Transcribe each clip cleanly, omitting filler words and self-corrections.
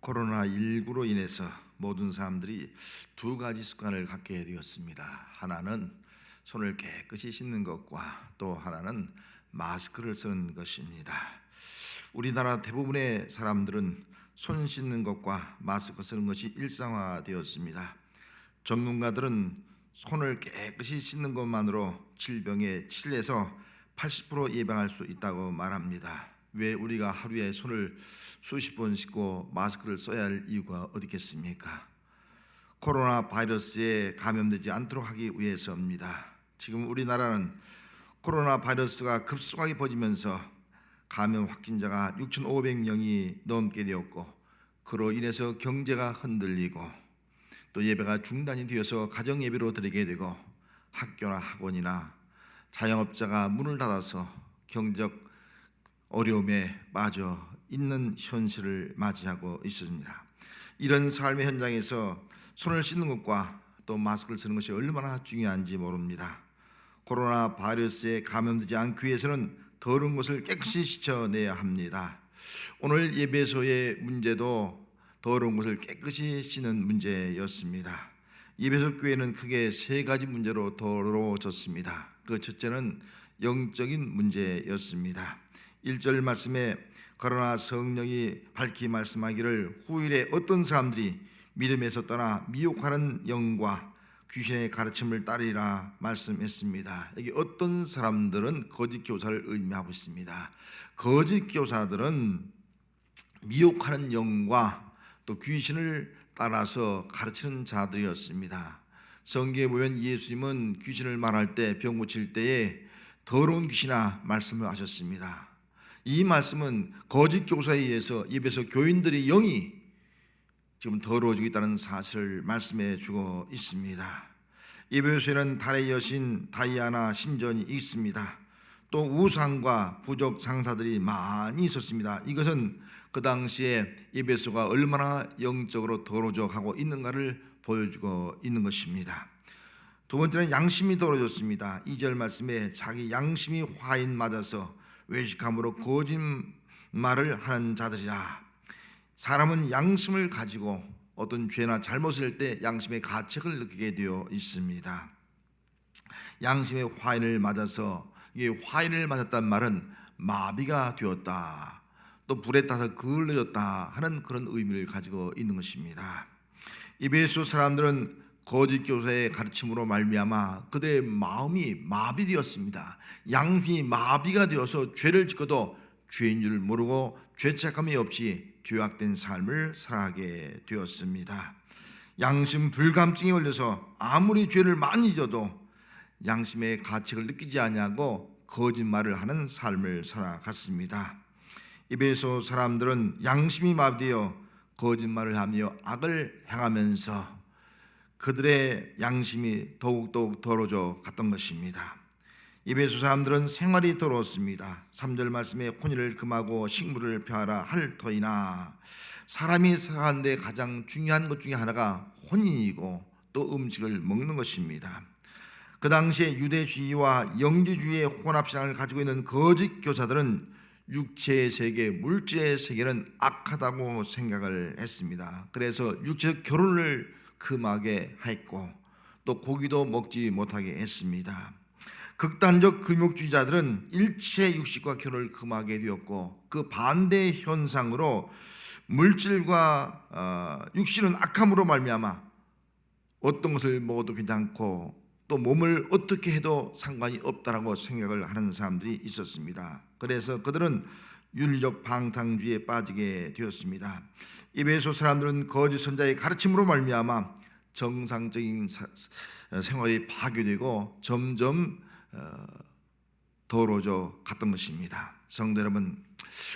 코로나19로 인해서 모든 사람들이 두 가지 습관을 갖게 되었습니다. 하나는 손을 깨끗이 씻는 것과 또 하나는 마스크를 쓰는 것입니다. 우리나라 대부분의 사람들은 손 씻는 것과 마스크 쓰는 것이 일상화되었습니다. 전문가들은 손을 깨끗이 씻는 것만으로 질병의 7에서 80% 예방할 수 있다고 말합니다. 왜 우리가 하루에 손을 수십 번 씻고 마스크를 써야 할 이유가 어디 있겠습니까? 코로나 바이러스에 감염되지 않도록 하기 위해서입니다. 지금 우리나라는 코로나 바이러스가 급속하게 퍼지면서 감염 확진자가 6,500명이 넘게 되었고, 그로 인해서 경제가 흔들리고 또 예배가 중단이 되어서 가정 예배로 드리게 되고, 학교나 학원이나 자영업자가 문을 닫아서 경제적 어려움에 빠져 있는 현실을 맞이하고 있습니다. 이런 삶의 현장에서 손을 씻는 것과 또 마스크를 쓰는 것이 얼마나 중요한지 모릅니다. 코로나 바이러스에 감염되지 않기 위해서는 더러운 것을 깨끗이 씻어내야 합니다. 오늘 예배소의 문제도 더러운 것을 깨끗이 씻는 문제였습니다. 예배소 교회는 크게 세 가지 문제로 더러워졌습니다. 그 첫째는 영적인 문제였습니다. 1절 말씀에 그러나 성령이 밝히 말씀하기를 후일에 어떤 사람들이 믿음에서 떠나 미혹하는 영과 귀신의 가르침을 따르리라 말씀했습니다. 여기 어떤 사람들은 거짓 교사를 의미하고 있습니다. 거짓 교사들은 미혹하는 영과 또 귀신을 따라서 가르치는 자들이었습니다. 성경에 보면 예수님은 귀신을 말할 때, 병 고칠 때에 더러운 귀신아 말씀을 하셨습니다. 이 말씀은 거짓 교사에 의해서 예배소 교인들의 영이 지금 더러워지고 있다는 사실을 말씀해 주고 있습니다. 예배소에는 달의 여신 다이아나 신전이 있습니다. 또 우상과 부족 상사들이 많이 있었습니다. 이것은 그 당시에 예배소가 얼마나 영적으로 더러워져 가고 있는가를 보여주고 있는 것입니다. 두 번째는 양심이 더러워졌습니다. 2절 말씀에 자기 양심이 화인 맞아서 외식함으로 거짓말을 하는 자들이라. 사람은 양심을 가지고 어떤 죄나 잘못을 할 때 양심의 가책을 느끼게 되어 있습니다. 양심의 화인을 맞아서, 이게 화인을 맞았단 말은 마비가 되었다, 또 불에 타서 그을려졌다 하는 그런 의미를 가지고 있는 것입니다. 에베소 사람들은 거짓 교사의 가르침으로 말미암아 그들의 마음이 마비되었습니다. 양심이 마비가 되어서 죄를 짓고도 죄인 줄 모르고 죄책감이 없이 죄악된 삶을 살아가게 되었습니다. 양심 불감증에 걸려서 아무리 죄를 많이 져도 양심의 가책을 느끼지 아니하고 거짓말을 하는 삶을 살아갔습니다. 에베소 사람들은 양심이 마비되어 거짓말을 하며 악을 행하면서 그들의 양심이 더욱더욱 더러워져 갔던 것입니다. 에베소 사람들은 생활이 더러웠습니다. 3절 말씀에 혼인을 금하고 식물을 펴하라 할 터이나, 사람이 살아가는데 가장 중요한 것 중에 하나가 혼인이고 또 음식을 먹는 것입니다. 그 당시에 유대주의와 영지주의의 혼합신앙을 가지고 있는 거짓 교사들은 육체의 세계, 물질의 세계는 악하다고 생각을 했습니다. 그래서 육체적 결혼을 금하게 했고 또 고기도 먹지 못하게 했습니다. 극단적 금욕주의자들은 일체 육식과 결혼을 금하게 되었고, 그 반대 현상으로 물질과 육신은 악함으로 말미암아 어떤 것을 먹어도 괜찮고 또 몸을 어떻게 해도 상관이 없다라고 생각을 하는 사람들이 있었습니다. 그래서 그들은 윤리적 방탕주의에 빠지게 되었습니다. 에베소 사람들은 거짓 선자의 가르침으로 말미암아 정상적인 생활이 파괴되고 점점 더러워져 갔던 것입니다. 성도 여러분,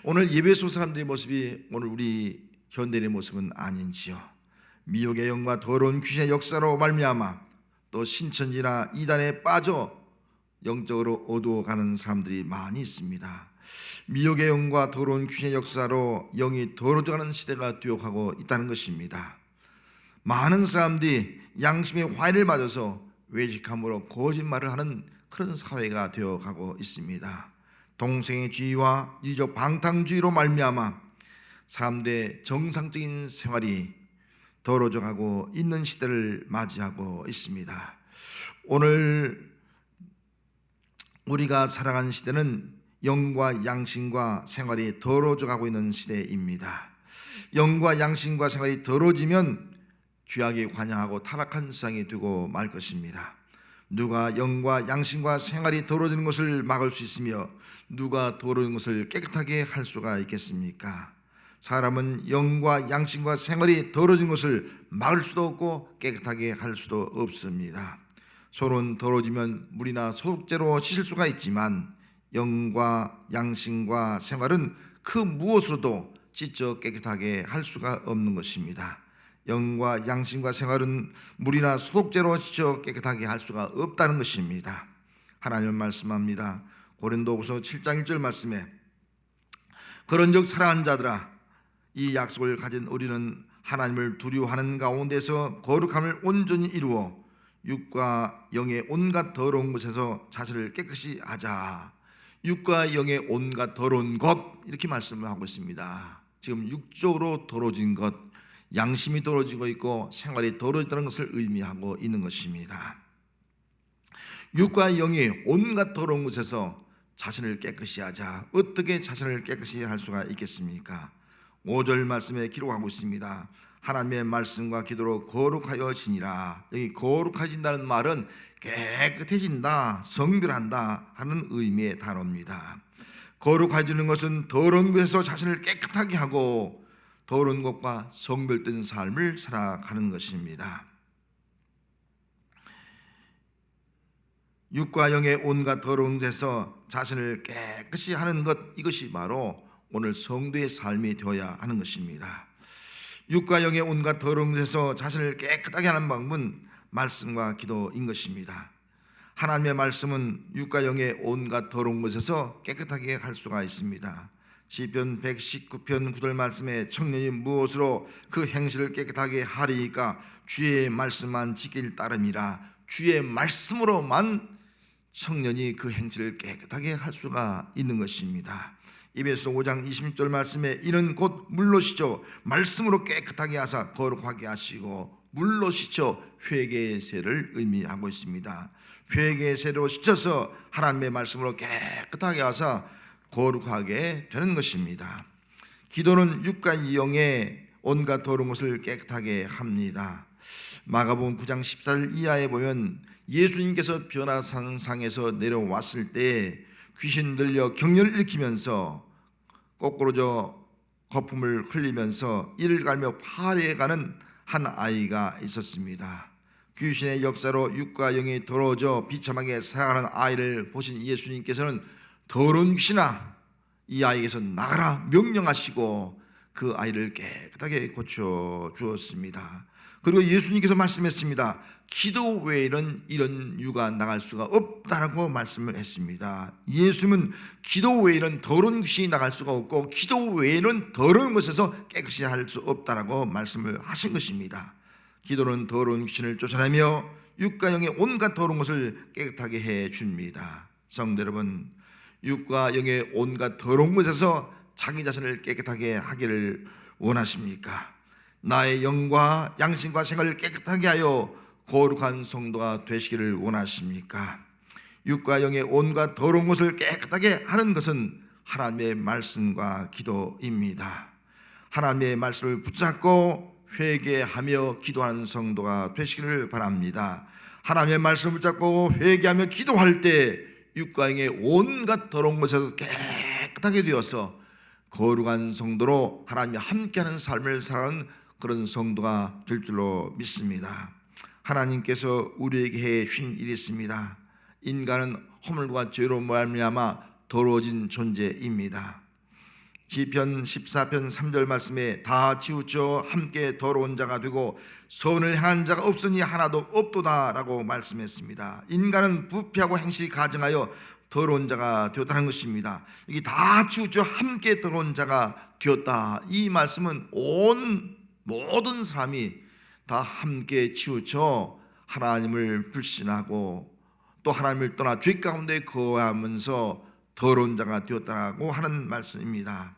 오늘 에베소 사람들의 모습이 오늘 우리 현대인의 모습은 아닌지요? 미혹의 영과 더러운 귀신의 역사로 말미암아 또 신천지나 이단에 빠져 영적으로 어두워가는 사람들이 많이 있습니다. 미혹의 영과 더러운 귀신의 역사로 영이 더러워져가는 시대가 되어가고 있다는 것입니다. 많은 사람들이 양심의 화인을 맞아서 외식함으로 거짓말을 하는 그런 사회가 되어가고 있습니다. 동성애 주의와 이적 방탕주의로 말미암아 사람들의 정상적인 생활이 더러워져 가고 있는 시대를 맞이하고 있습니다. 오늘 우리가 살아가는 시대는 영과 양심과 생활이 더러워져 가고 있는 시대입니다. 영과 양심과 생활이 더러워지면 죄악에 관여하고 타락한 세상이 되고 말 것입니다. 누가 영과 양심과 생활이 더러워지는 것을 막을 수 있으며 누가 더러운 것을 깨끗하게 할 수가 있겠습니까? 사람은 영과 양심과 생활이 더러워진 것을 막을 수도 없고 깨끗하게 할 수도 없습니다. 손은 더러워지면 물이나 소독제로 씻을 수가 있지만 영과 양심과 생활은 그 무엇으로도 씻어 깨끗하게 할 수가 없는 것입니다. 영과 양심과 생활은 물이나 소독제로 씻어 깨끗하게 할 수가 없다는 것입니다. 하나님은 말씀합니다. 고린도후서 7장 1절 말씀에 그런즉 사랑하는 자들아 이 약속을 가진 우리는 하나님을 두려워하는 가운데서 거룩함을 온전히 이루어 육과 영의 온갖 더러운 것에서 자신을 깨끗이 하자. 육과 영의 온갖 더러운 것 이렇게 말씀을 하고 있습니다. 지금 육적으로 더러워진 것, 양심이 더러워지고 있고 생활이 더러워졌다는 것을 의미하고 있는 것입니다. 육과 영의 온갖 더러운 것에서 자신을 깨끗이 하자. 어떻게 자신을 깨끗이 할 수가 있겠습니까? 5절 말씀에 기록하고 있습니다. 하나님의 말씀과 기도로 거룩하여지니라. 여기 거룩해진다는 말은 깨끗해진다, 성별한다 하는 의미의 단어입니다. 거룩해지는 것은 더러운 것에서 자신을 깨끗하게 하고 더러운 것과 성별된 삶을 살아가는 것입니다. 육과 영의 온갖 더러운 데서 자신을 깨끗이 하는 것, 이것이 바로 오늘 성도의 삶이 되어야 하는 것입니다. 육과 영의 온갖 더러운 데서 자신을 깨끗하게 하는 방법은 말씀과 기도인 것입니다. 하나님의 말씀은 육과 영의 온갖 더러운 것에서 깨끗하게 할 수가 있습니다. 시편 119편 9절 말씀에 청년이 무엇으로 그 행실을 깨끗하게 하리이까 주의 말씀만 지킬 따름이라. 주의 말씀으로만 청년이 그 행실을 깨끗하게 할 수가 있는 것입니다. 에베소 5장 20절 말씀에 이는 곧 물로 씻어 말씀으로 깨끗하게 하사 거룩하게 하시고 물로 씻어 회개의 세를 의미하고 있습니다. 회개의 세로 씻어서 하나님의 말씀으로 깨끗하게 하사 거룩하게 되는 것입니다. 기도는 육과 영의 온갖 더러운 것을 깨끗하게 합니다. 마가복음 9장 14절 이하에 보면 예수님께서 변화산상에서 내려왔을 때 귀신 들려 경련을 일으키면서 거꾸로져 거품을 흘리면서 이를 갈며 파리해가는 한 아이가 있었습니다. 귀신의 역사로 육과 영이 더러워져 비참하게 살아가는 아이를 보신 예수님께서는 더러운 귀신아 이 아이에게서 나가라 명령하시고 그 아이를 깨끗하게 고쳐 주었습니다. 그리고 예수님께서 말씀했습니다. 기도 외에는 이런 유가 나갈 수가 없다라고 말씀을 했습니다. 예수님은 기도 외에는 더러운 귀신이 나갈 수가 없고 기도 외에는 더러운 것에서 깨끗이 할 수 없다라고 말씀을 하신 것입니다. 기도는 더러운 귀신을 쫓아내며 육과 영의 온갖 더러운 것을 깨끗하게 해 줍니다. 성도 여러분, 육과 영의 온갖 더러운 것에서 자기 자신을 깨끗하게 하기를 원하십니까? 나의 영과 양심과 생활을 깨끗하게 하여 거룩한 성도가 되시기를 원하십니까? 육과 영의 온갖 더러운 것을 깨끗하게 하는 것은 하나님의 말씀과 기도입니다. 하나님의 말씀을 붙잡고 회개하며 기도하는 성도가 되시기를 바랍니다. 하나님의 말씀을 붙잡고 회개하며 기도할 때 육과 영의 온갖 더러운 것에서 깨끗하게 되어서 거룩한 성도로 하나님이 함께하는 삶을 살아가는 그런 성도가 될 줄로 믿습니다. 하나님께서 우리에게 해 주신 일이 있습니다. 인간은 허물과 죄로 말미암아 더러워진 존재입니다. 시편 14편 3절 말씀에 다 치우쳐 함께 더러운 자가 되고 선을 행한 자가 없으니 하나도 없도다라고 말씀했습니다. 인간은 부패하고 행실이 가증하여 더러운 자가 되었다는 것입니다. 이게 다 치우쳐 함께 더러운 자가 되었다. 이 말씀은 온 모든 사람이 다 함께 치우쳐 하나님을 불신하고 또 하나님을 떠나 죄 가운데 거하면서 더러운 자가 되었다고 하는 말씀입니다.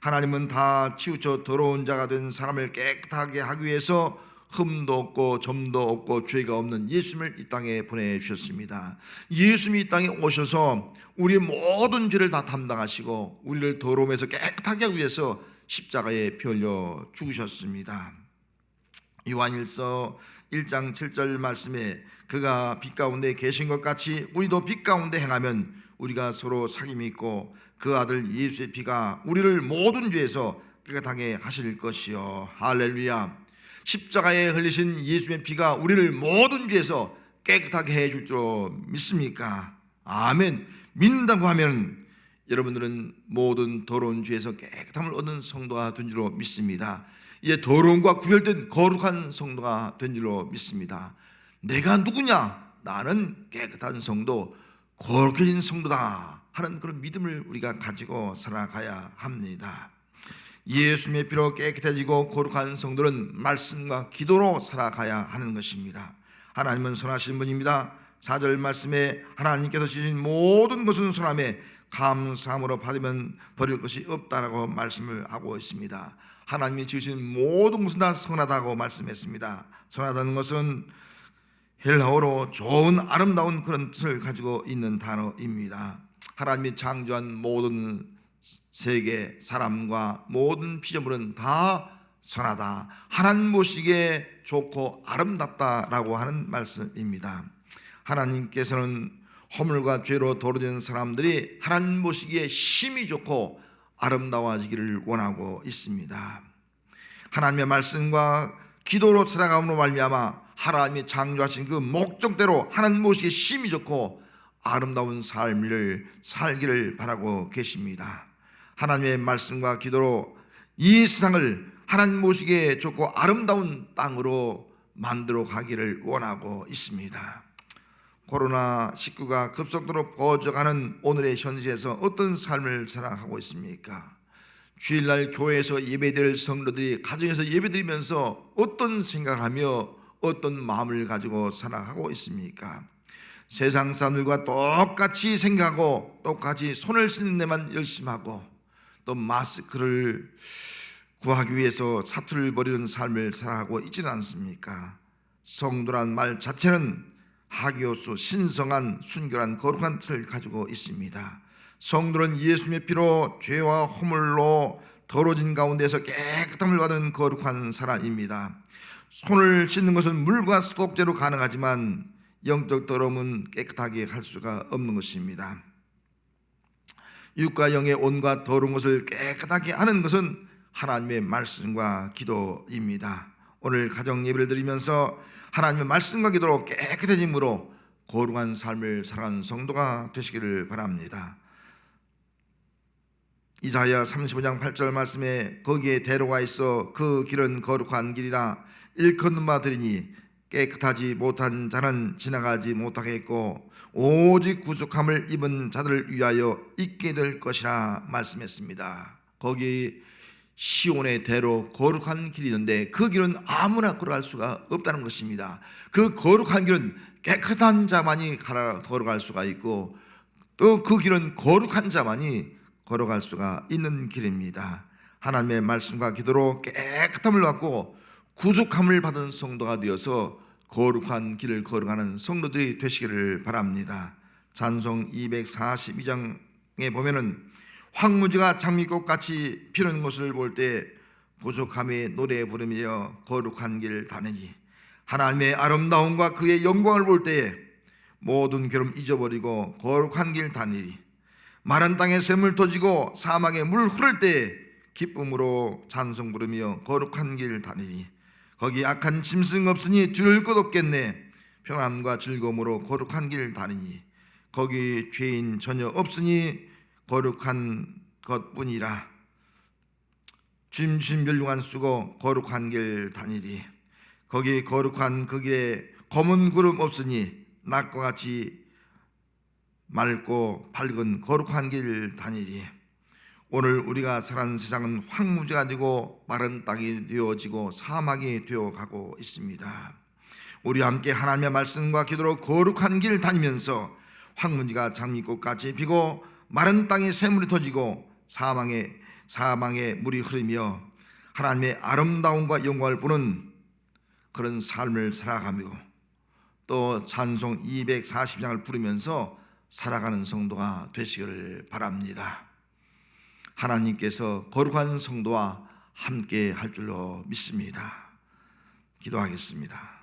하나님은 다 치우쳐 더러운 자가 된 사람을 깨끗하게 하기 위해서 흠도 없고 점도 없고 죄가 없는 예수님을 이 땅에 보내주셨습니다. 예수님이 이 땅에 오셔서 우리의 모든 죄를 다 담당하시고 우리를 더러움에서 깨끗하게 하기 위해서 십자가에 피 흘려 죽으셨습니다. 요한일서 1장 7절 말씀에 그가 빛 가운데 계신 것 같이 우리도 빛 가운데 행하면 우리가 서로 사귐이 있고 그 아들 예수의 피가 우리를 모든 죄에서 깨끗하게 하실 것이요. 할렐루야. 십자가에 흘리신 예수의 피가 우리를 모든 죄에서 깨끗하게 해줄 줄 믿습니까? 아멘. 믿는다고 하면 여러분들은 모든 더러운 죄에서 깨끗함을 얻는 성도가 된 줄로 믿습니다. 이제 더러움과 구별된 거룩한 성도가 된 줄로 믿습니다. 내가 누구냐? 나는 깨끗한 성도, 거룩해진 성도다 하는 그런 믿음을 우리가 가지고 살아가야 합니다. 예수님의 피로 깨끗해지고 거룩한 성도는 말씀과 기도로 살아가야 하는 것입니다. 하나님은 선하신 분입니다. 4절 말씀에 하나님께서 주신 모든 것은 선함에 감사함으로 받으면 버릴 것이 없다라고 말씀을 하고 있습니다. 하나님이 지으신 모든 것은 다 선하다고 말씀했습니다. 선하다는 것은 헬라어로 좋은 아름다운 그런 뜻을 가지고 있는 단어입니다. 하나님이 창조한 모든 세계 사람과 모든 피조물은 다 선하다, 하나님 보시기에 좋고 아름답다라고 하는 말씀입니다. 하나님께서는 허물과 죄로 도로된 사람들이 하나님 보시기에 심히 좋고 아름다워지기를 원하고 있습니다. 하나님의 말씀과 기도로 살아감으로 말미암아 하나님이 창조하신 그 목적대로 하나님 보시기에 심히 좋고 아름다운 삶을 살기를 바라고 계십니다. 하나님의 말씀과 기도로 이 세상을 하나님 보시기에 좋고 아름다운 땅으로 만들어 가기를 원하고 있습니다. 코로나19가 급속도로 퍼져가는 오늘의 현실에서 어떤 삶을 살아가고 있습니까? 주일날 교회에서 예배드릴 성도들이 가정에서 예배드리면서 어떤 생각을 하며 어떤 마음을 가지고 살아가고 있습니까? 세상 사람들과 똑같이 생각하고 똑같이 손을 씻는 데만 열심히 하고 또 마스크를 구하기 위해서 사투를 벌이는 삶을 살아가고 있지는 않습니까? 성도란 말 자체는 하기오수 신성한 순결한 거룩한 뜻을 가지고 있습니다. 성도는 예수님의 피로 죄와 허물로 더러진 가운데서 깨끗함을 받은 거룩한 사람입니다. 손을 씻는 것은 물과 소독제로 가능하지만 영적 더러움은 깨끗하게 할 수가 없는 것입니다. 육과 영의 온갖 더러운 것을 깨끗하게 하는 것은 하나님의 말씀과 기도입니다. 오늘 가정 예배를 드리면서 하나님의 말씀과 기도로 깨끗해짐으로 거룩한 삶을 살아가는 성도가 되시기를 바랍니다. 이사야 35장 8절 말씀에 거기에 대로가 있어 그 길은 거룩한 길이라 일컫는 바 들으니 깨끗하지 못한 자는 지나가지 못하겠고 오직 구속함을 입은 자들을 위하여 있게 될 것이라 말씀했습니다. 거기 시온의 대로 거룩한 길이 있는데 그 길은 아무나 걸어갈 수가 없다는 것입니다. 그 거룩한 길은 깨끗한 자만이 걸어갈 수가 있고 또 그 길은 거룩한 자만이 걸어갈 수가 있는 길입니다. 하나님의 말씀과 기도로 깨끗함을 받고 구속함을 받은 성도가 되어서 거룩한 길을 걸어가는 성도들이 되시기를 바랍니다. 찬송 242장에 보면은 황무지가 장미꽃같이 피는 것을 볼 때 부족함에 노래 부르며 거룩한 길 다니니 하나님의 아름다움과 그의 영광을 볼 때에 모든 괴로움 잊어버리고 거룩한 길 다니리 마른 땅에 샘물 터지고 사막에 물 흐를 때에 기쁨으로 찬송 부르며 거룩한 길 다니니 거기 악한 짐승 없으니 줄을 것 없겠네 평안과 즐거움으로 거룩한 길 다니니 거기 죄인 전혀 없으니 거룩한 것뿐이라 짐진 멸류관 쓰고 거룩한 길 다니리 거기 거룩한 그 길에 검은 구름 없으니 낮과 같이 맑고 밝은 거룩한 길 다니리 오늘 우리가 살아가는 세상은 황무지가 되고 마른 땅이 되어지고 사막이 되어가고 있습니다. 우리와 함께 하나님의 말씀과 기도로 거룩한 길 다니면서 황무지가 장미꽃같이 피고 마른 땅에 샘물이 터지고 사막에 사방에 물이 흐르며 하나님의 아름다움과 영광을 보는 그런 삶을 살아가며 또 찬송 240장을 부르면서 살아가는 성도가 되시기를 바랍니다. 하나님께서 거룩한 성도와 함께 할 줄로 믿습니다. 기도하겠습니다.